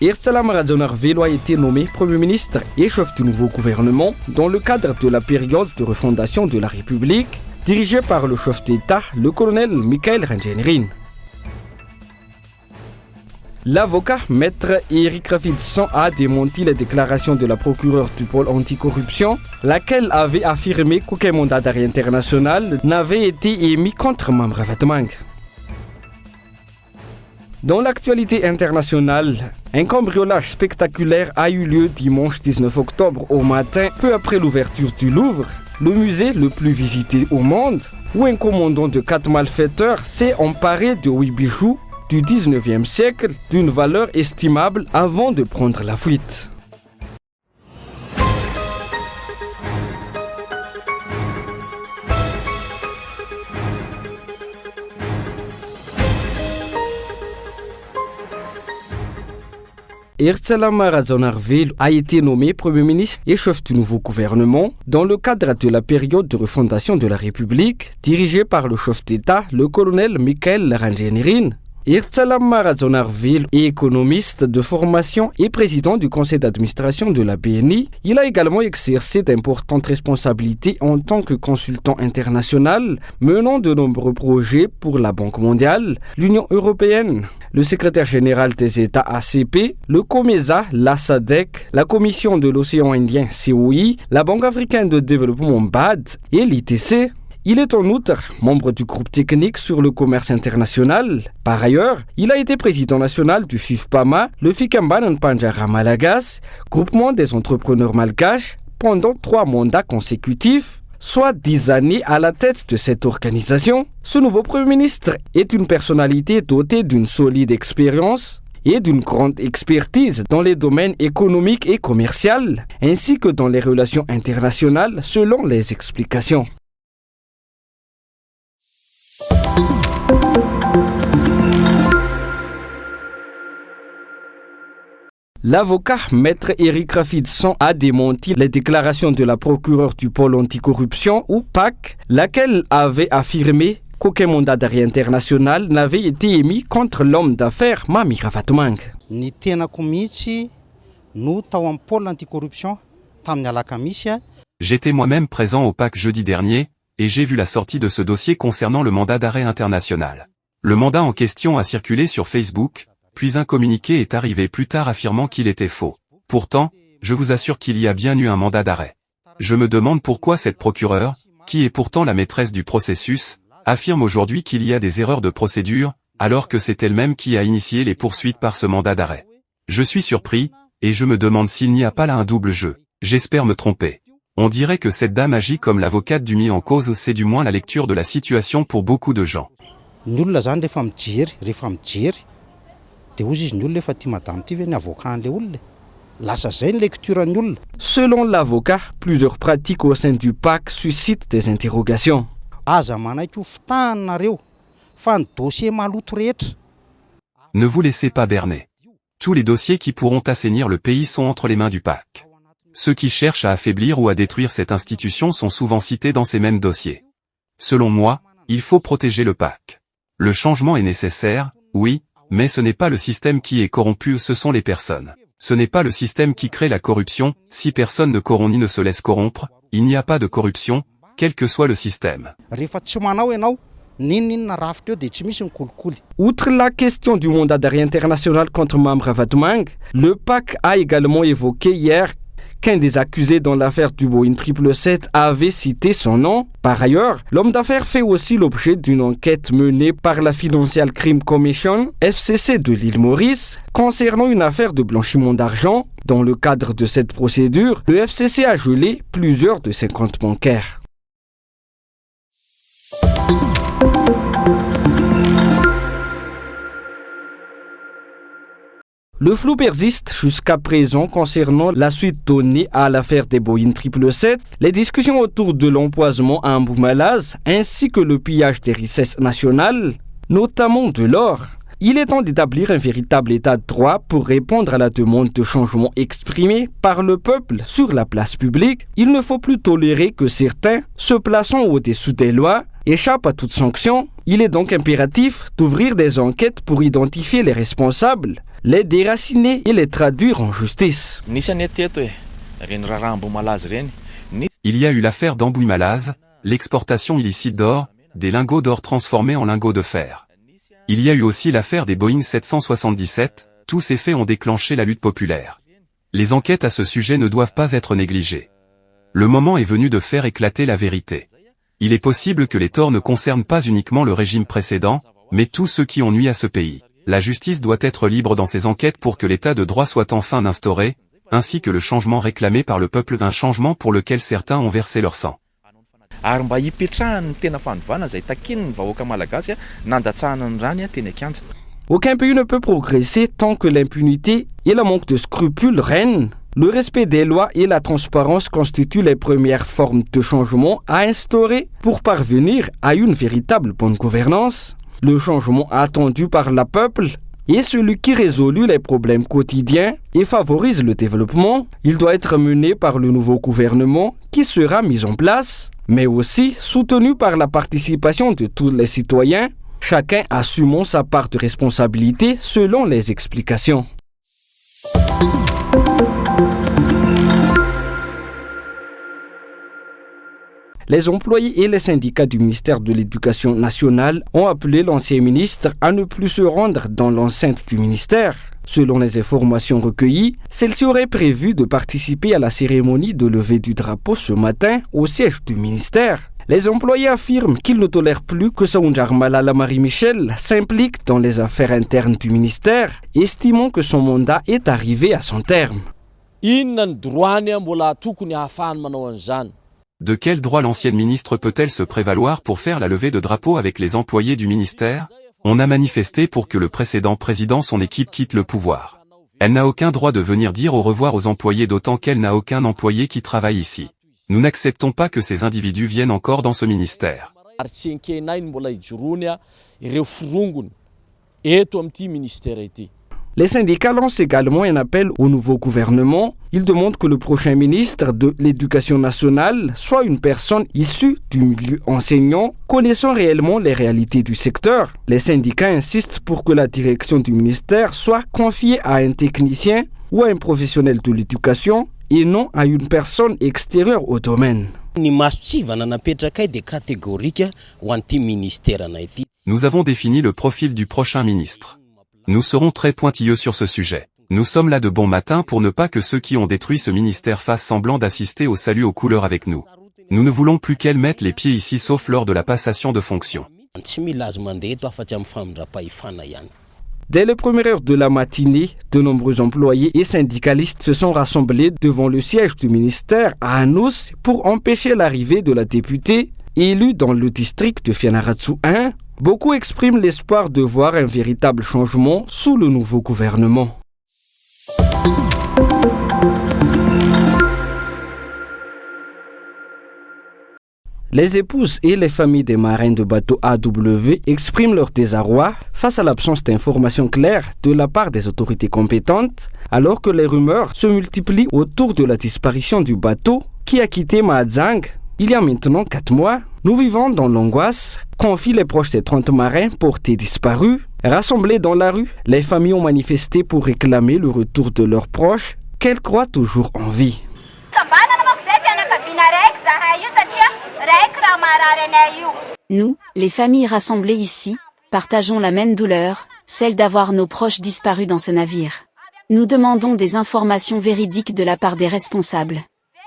Irtsalam Radzonarvelo a été nommé Premier ministre et chef du nouveau gouvernement dans le cadre de la période de refondation de la République, dirigée par le chef d'État, le colonel Michael Ranjanirin. L'avocat maître Eric Ravidson a démenti les déclarations de la procureure du pôle anticorruption, laquelle avait affirmé qu'aucun mandat d'arrêt international n'avait été émis contre Mamra Vatmang. Dans l'actualité internationale, un cambriolage spectaculaire a eu lieu dimanche 19 octobre au matin, peu après l'ouverture du Louvre, le musée le plus visité au monde, où un commandant de 4 malfaiteurs s'est emparé de 8 bijoux du 19e siècle d'une valeur estimable avant de prendre la fuite. Irtsalam Radzonarvelo a été nommé Premier ministre et chef du nouveau gouvernement dans le cadre de la période de refondation de la République, dirigée par le chef d'État, le colonel Michael Ranjanirin. Irtsalam Radzonarvelo est économiste de formation et président du conseil d'administration de la BNI. Il a également exercé d'importantes responsabilités en tant que consultant international, menant de nombreux projets pour la Banque mondiale, l'Union européenne, le secrétaire général des États ACP, le COMESA, la SADC, la Commission de l'océan Indien COI, la Banque africaine de développement BAD et l'ITC. Il est en outre membre du groupe technique sur le commerce international. Par ailleurs, il a été président national du FIFPAMA, le Fikembanan Panjara Malagas, groupement des entrepreneurs malgaches, pendant 3 mandats consécutifs, soit 10 années à la tête de cette organisation. Ce nouveau Premier ministre est une personnalité dotée d'une solide expérience et d'une grande expertise dans les domaines économiques et commerciaux, ainsi que dans les relations internationales, selon les explications. L'avocat maître Eric Ravidson a démenti les déclarations de la procureure du pôle anticorruption, ou PAC, laquelle avait affirmé qu'aucun mandat d'arrêt international n'avait été émis contre l'homme d'affaires Mamira Vatmang. J'étais moi-même présent au PAC jeudi dernier, et j'ai vu la sortie de ce dossier concernant le mandat d'arrêt international. Le mandat en question a circulé sur Facebook, puis un communiqué est arrivé plus tard affirmant qu'il était faux. Pourtant, je vous assure qu'il y a bien eu un mandat d'arrêt. Je me demande pourquoi cette procureure, qui est pourtant la maîtresse du processus, affirme aujourd'hui qu'il y a des erreurs de procédure, alors que c'est elle-même qui a initié les poursuites par ce mandat d'arrêt. Je suis surpris, et je me demande s'il n'y a pas là un double jeu. J'espère me tromper. On dirait que cette dame agit comme l'avocate du mis en cause, c'est du moins la lecture de la situation pour beaucoup de gens. Selon l'avocat, plusieurs pratiques au sein du PAC suscitent des interrogations. Ne vous laissez pas berner. Tous les dossiers qui pourront assainir le pays sont entre les mains du PAC. Ceux qui cherchent à affaiblir ou à détruire cette institution sont souvent cités dans ces mêmes dossiers. Selon moi, il faut protéger le PAC. Le changement est nécessaire, oui, mais ce n'est pas le système qui est corrompu, ce sont les personnes. Ce n'est pas le système qui crée la corruption, si personne ne corrompt ni ne se laisse corrompre, il n'y a pas de corruption, quel que soit le système. Outre la question du mandat d'arrêt international contre Mamra Vatmang, le PAC a également évoqué hier qu'un des accusés dans l'affaire du Boeing 777 avait cité son nom. Par ailleurs, l'homme d'affaires fait aussi l'objet d'une enquête menée par la Financial Crime Commission, FCC de l'île Maurice, concernant une affaire de blanchiment d'argent. Dans le cadre de cette procédure, le FCC a gelé plusieurs de ses comptes bancaires. Le flou persiste jusqu'à présent concernant la suite donnée à l'affaire des Boeing 777, les discussions autour de l'empoisonnement à Mboumalaz ainsi que le pillage des richesses nationales, notamment de l'or. Il est temps d'établir un véritable état de droit pour répondre à la demande de changement exprimée par le peuple sur la place publique. Il ne faut plus tolérer que certains, se plaçant au-dessus des lois, échappent à toute sanction. Il est donc impératif d'ouvrir des enquêtes pour identifier les responsables, les déraciner et les traduire en justice. Il y a eu l'affaire d'Ambouy-Malaz, l'exportation illicite d'or, des lingots d'or transformés en lingots de fer. Il y a eu aussi l'affaire des Boeing 777, tous ces faits ont déclenché la lutte populaire. Les enquêtes à ce sujet ne doivent pas être négligées. Le moment est venu de faire éclater la vérité. Il est possible que les torts ne concernent pas uniquement le régime précédent, mais tous ceux qui ont nui à ce pays. La justice doit être libre dans ses enquêtes pour que l'état de droit soit enfin instauré, ainsi que le changement réclamé par le peuple, un changement pour lequel certains ont versé leur sang. Aucun pays ne peut progresser tant que l'impunité et le manque de scrupules règnent. Le respect des lois et la transparence constituent les premières formes de changement à instaurer pour parvenir à une véritable bonne gouvernance. Le changement attendu par le peuple est celui qui résout les problèmes quotidiens et favorise le développement. Il doit être mené par le nouveau gouvernement qui sera mis en place, mais aussi soutenu par la participation de tous les citoyens, chacun assumant sa part de responsabilité selon les explications. Les employés et les syndicats du ministère de l'Éducation nationale ont appelé l'ancien ministre à ne plus se rendre dans l'enceinte du ministère. Selon les informations recueillies, celle-ci aurait prévu de participer à la cérémonie de levée du drapeau ce matin au siège du ministère. Les employés affirment qu'ils ne tolèrent plus que Saoundjar Malala Marie-Michel s'implique dans les affaires internes du ministère, estimant que son mandat est arrivé à son terme. De quel droit l'ancienne ministre peut-elle se prévaloir pour faire la levée de drapeau avec les employés du ministère? On a manifesté pour que le précédent président son équipe quitte le pouvoir. Elle n'a aucun droit de venir dire au revoir aux employés, d'autant qu'elle n'a aucun employé qui travaille ici. Nous n'acceptons pas que ces individus viennent encore dans ce ministère. Les syndicats lancent également un appel au nouveau gouvernement. Ils demandent que le prochain ministre de l'Éducation nationale soit une personne issue du milieu enseignant, connaissant réellement les réalités du secteur. Les syndicats insistent pour que la direction du ministère soit confiée à un technicien ou à un professionnel de l'éducation et non à une personne extérieure au domaine. Nous avons défini le profil du prochain ministre. Nous serons très pointilleux sur ce sujet. Nous sommes là de bon matin pour ne pas que ceux qui ont détruit ce ministère fassent semblant d'assister au salut aux couleurs avec nous. Nous ne voulons plus qu'elle mette les pieds ici sauf lors de la passation de fonction. Dès les premières heures de la matinée, de nombreux employés et syndicalistes se sont rassemblés devant le siège du ministère à Anous pour empêcher l'arrivée de la députée élue dans le district de Fianarantsoa 1. Beaucoup expriment l'espoir de voir un véritable changement sous le nouveau gouvernement. Les épouses et les familles des marins de bateaux AW expriment leur désarroi face à l'absence d'informations claires de la part des autorités compétentes, alors que les rumeurs se multiplient autour de la disparition du bateau qui a quitté Mahadzang il y a maintenant 4 mois. Nous vivons dans l'angoisse, confient les proches des 30 marins portés disparus. Rassemblés dans la rue, les familles ont manifesté pour réclamer le retour de leurs proches qu'elles croient toujours en vie. Nous, les familles rassemblées ici, partageons la même douleur, celle d'avoir nos proches disparus dans ce navire. Nous demandons des informations véridiques de la part des responsables.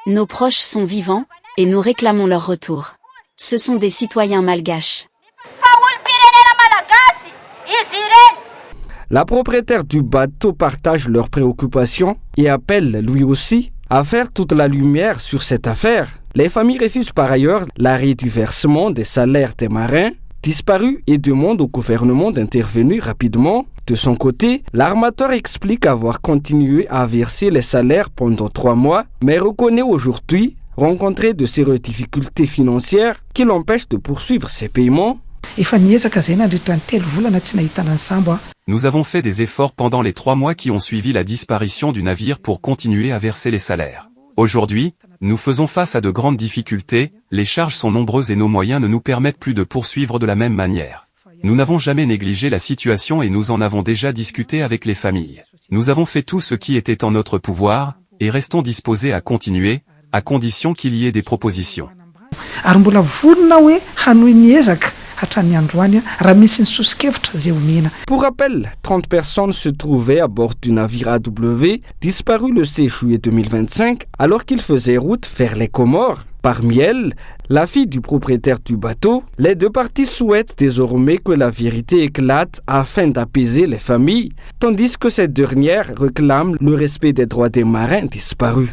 Nos proches sont vivants, et nous réclamons leur retour. Ce sont des citoyens malgaches. La propriétaire du bateau partage leurs préoccupations et appelle lui aussi à faire toute la lumière sur cette affaire. Les familles refusent par ailleurs l'arrêt du versement des salaires des marins disparus et demandent au gouvernement d'intervenir rapidement. De son côté, l'armateur explique avoir continué à verser les salaires pendant 3 mois, mais reconnaît aujourd'hui rencontrer de sérieuses difficultés financières qui l'empêchent de poursuivre ses paiements. Nous avons fait des efforts pendant les 3 mois qui ont suivi la disparition du navire pour continuer à verser les salaires. Aujourd'hui, nous faisons face à de grandes difficultés, les charges sont nombreuses et nos moyens ne nous permettent plus de poursuivre de la même manière. Nous n'avons jamais négligé la situation et nous en avons déjà discuté avec les familles. Nous avons fait tout ce qui était en notre pouvoir, et restons disposés à continuer, à condition qu'il y ait des propositions. Ary mbola vonona hoe hanohy ny ezaka hatrany androany raha misy ny sosikevitra zay omena. Pour rappel, 30 personnes se trouvaient à bord du navire AW, disparu le 6 juillet 2025, alors qu'il faisait route vers les Comores. Parmi elles, la fille du propriétaire du bateau. Les deux parties souhaitent désormais que la vérité éclate afin d'apaiser les familles, tandis que cette dernière réclame le respect des droits des marins disparus.